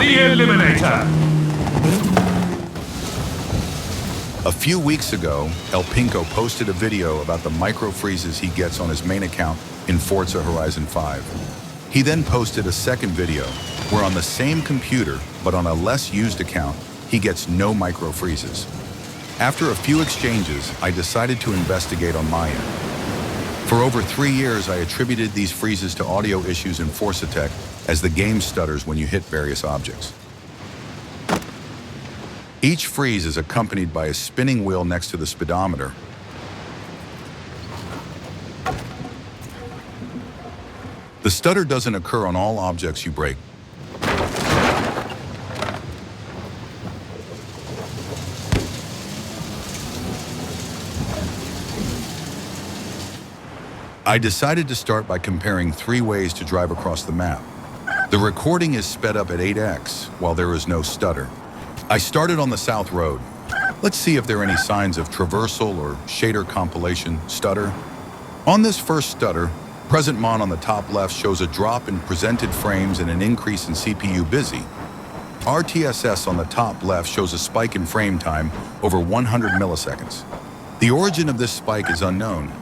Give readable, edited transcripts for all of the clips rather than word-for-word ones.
the Eliminator. A few weeks ago, El Pinko posted a video about the micro freezes he gets on his main account in Forza Horizon 5. He then posted a second video where on the same computer, but on a less used account, he gets no micro freezes. After a few exchanges, I decided to investigate on my end. For over 3 years, I attributed these freezes to audio issues in Forza Tech as the game stutters when you hit various objects. Each freeze is accompanied by a spinning wheel next to the speedometer. The stutter doesn't occur on all objects you break. I decided to start by comparing 3 ways to drive across the map. The recording is sped up at 8x while there is no stutter. I started on the South Road. Let's see if there are any signs of traversal or shader compilation stutter. On this first stutter, Present Mon on the top left shows a drop in presented frames and an increase in CPU busy. RTSS on the top left shows a spike in frame time over 100 milliseconds. The origin of this spike is unknown.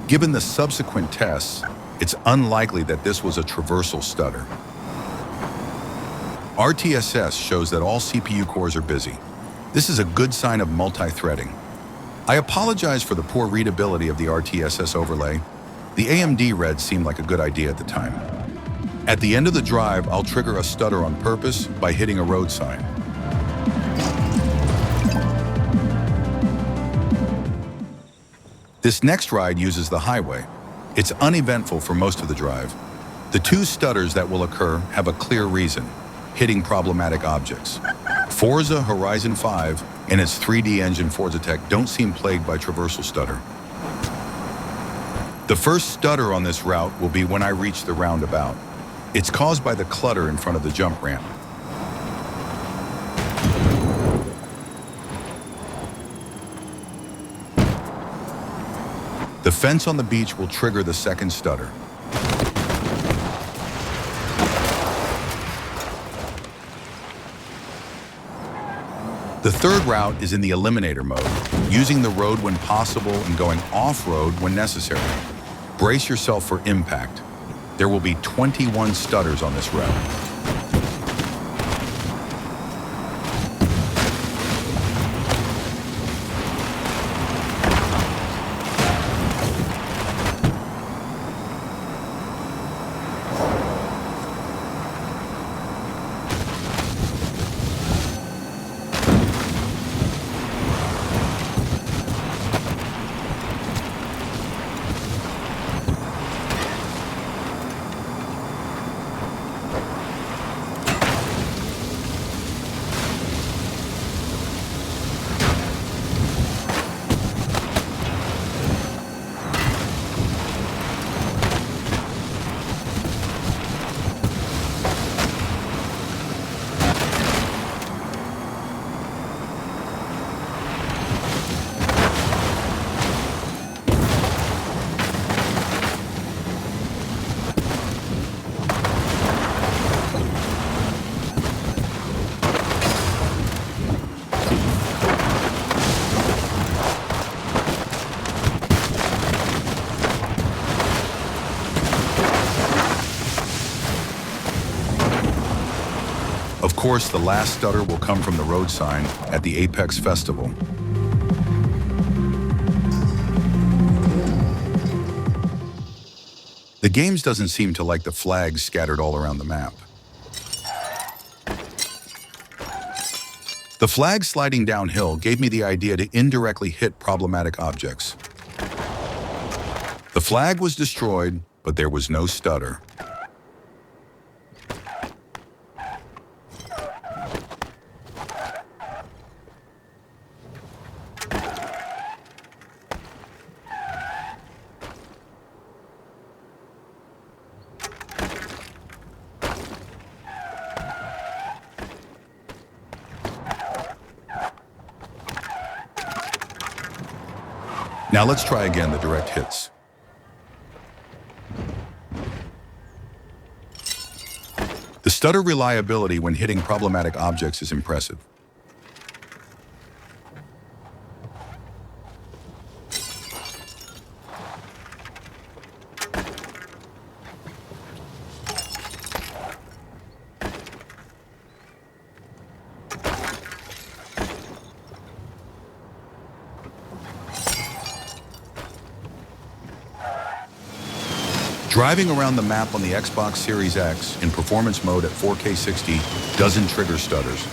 Given the subsequent tests, it's unlikely that this was a traversal stutter. RTSS shows that all CPU cores are busy. This is a good sign of multi-threading. I apologize for the poor readability of the RTSS overlay. The AMD red seemed like a good idea at the time. At the end of the drive, I'll trigger a stutter on purpose by hitting a road sign. This next ride uses the highway. It's uneventful for most of the drive. The 2 stutters that will occur have a clear reason: hitting problematic objects. Forza Horizon 5 and its 3D engine Forza Tech don't seem plagued by traversal stutter. The first stutter on this route will be when I reach the roundabout. It's caused by the clutter in front of the jump ramp. The fence on the beach will trigger the second stutter. The third route is in the Eliminator mode, using the road when possible and going off-road when necessary. Brace yourself for impact. There will be 21 stutters on this route. Of course, the last stutter will come from the road sign at the Apex Festival. The game doesn't seem to like the flags scattered all around the map. The flag sliding downhill gave me the idea to indirectly hit problematic objects. The flag was destroyed, but there was no stutter. Now let's try again the direct hits. The Stutter reliability when hitting problematic objects is impressive. Driving around the map on the Xbox Series X in performance mode at 4K 60 doesn't trigger stutters.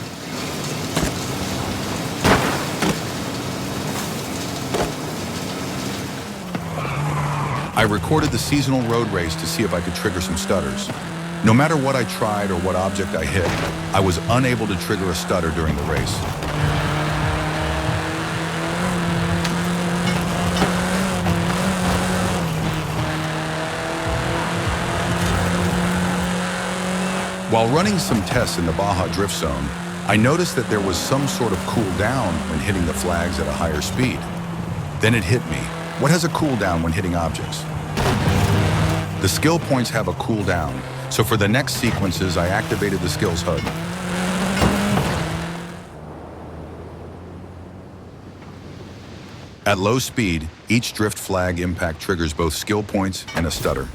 I recorded the seasonal road race to see if I could trigger some stutters. No matter what I tried or what object I hit, I was unable to trigger a stutter during the race. While running some tests in the Baja drift zone, I noticed that there was some sort of cooldown when hitting the flags at a higher speed. Then it hit me. What has a cooldown when hitting objects? The skill points have a cooldown, so for the next sequences, I activated the skills HUD. At low speed, each drift flag impact triggers both skill points and a stutter.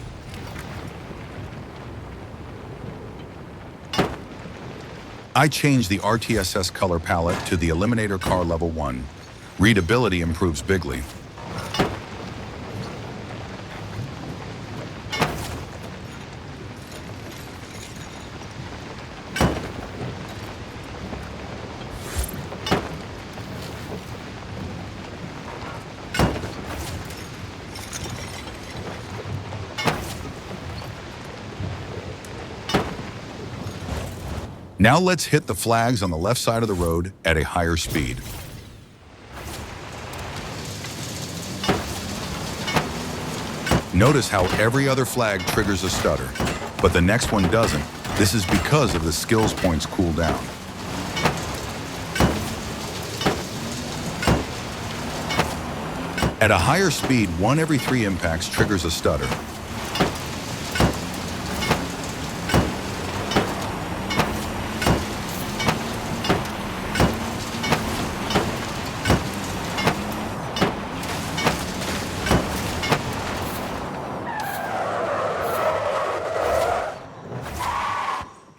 I changed the RTSS color palette to the Eliminator car level 1. Readability improves bigly. Now let's hit the flags on the left side of the road at a higher speed. Notice how every other flag triggers a stutter, but the next one doesn't. This is because of the skills points cooldown. At a higher speed, 1 every 3 impacts triggers a stutter.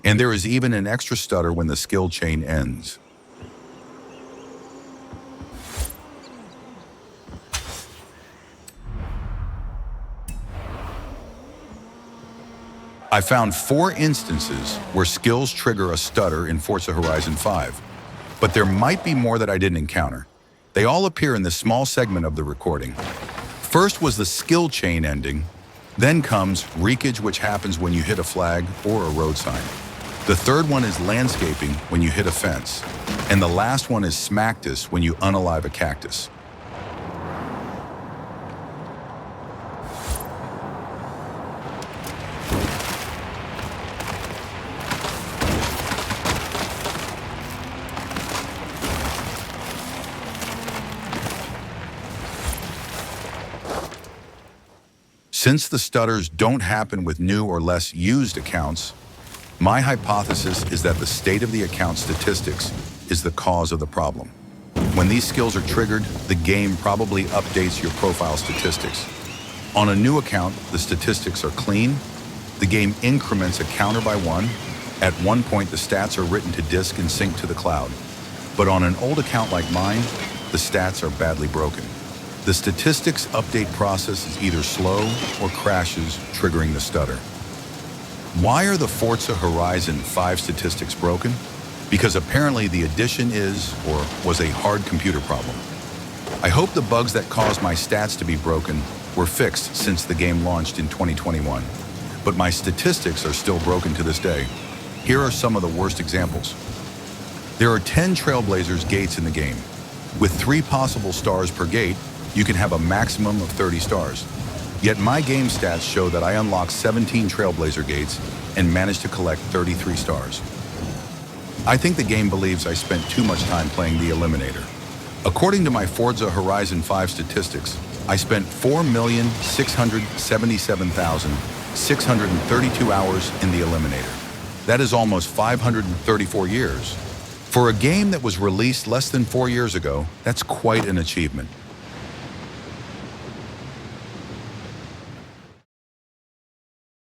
And there is even an extra stutter when the skill chain ends. I found 4 instances where skills trigger a stutter in Forza Horizon 5, but there might be more that I didn't encounter. They all appear in this small segment of the recording. First was the skill chain ending, then comes wreckage, which happens when you hit a flag or a road sign. The third one is landscaping when you hit a fence, and the last one is smactus when you unalive a cactus. Since the stutters don't happen with new or less used accounts, my hypothesis is that the state of the account statistics is the cause of the problem. When these skills are triggered, the game probably updates your profile statistics. On a new account, the statistics are clean. The game increments a counter by 1. At one point, the stats are written to disk and sync to the cloud. But on an old account like mine, the stats are badly broken. The statistics update process is either slow or crashes, triggering the stutter. Why are the Forza Horizon 5 statistics broken? Because apparently the addition is, or was, a hard computer problem. I hope the bugs that caused my stats to be broken were fixed since the game launched in 2021. But my statistics are still broken to this day. Here are some of the worst examples. There are 10 Trailblazers gates in the game. With 3 possible stars per gate, you can have a maximum of 30 stars. Yet my game stats show that I unlocked 17 Trailblazer gates and managed to collect 33 stars. I think the game believes I spent too much time playing the Eliminator. According to my Forza Horizon 5 statistics, I spent 4,677,632 hours in the Eliminator. That is almost 534 years. For a game that was released less than 4 years ago, that's quite an achievement.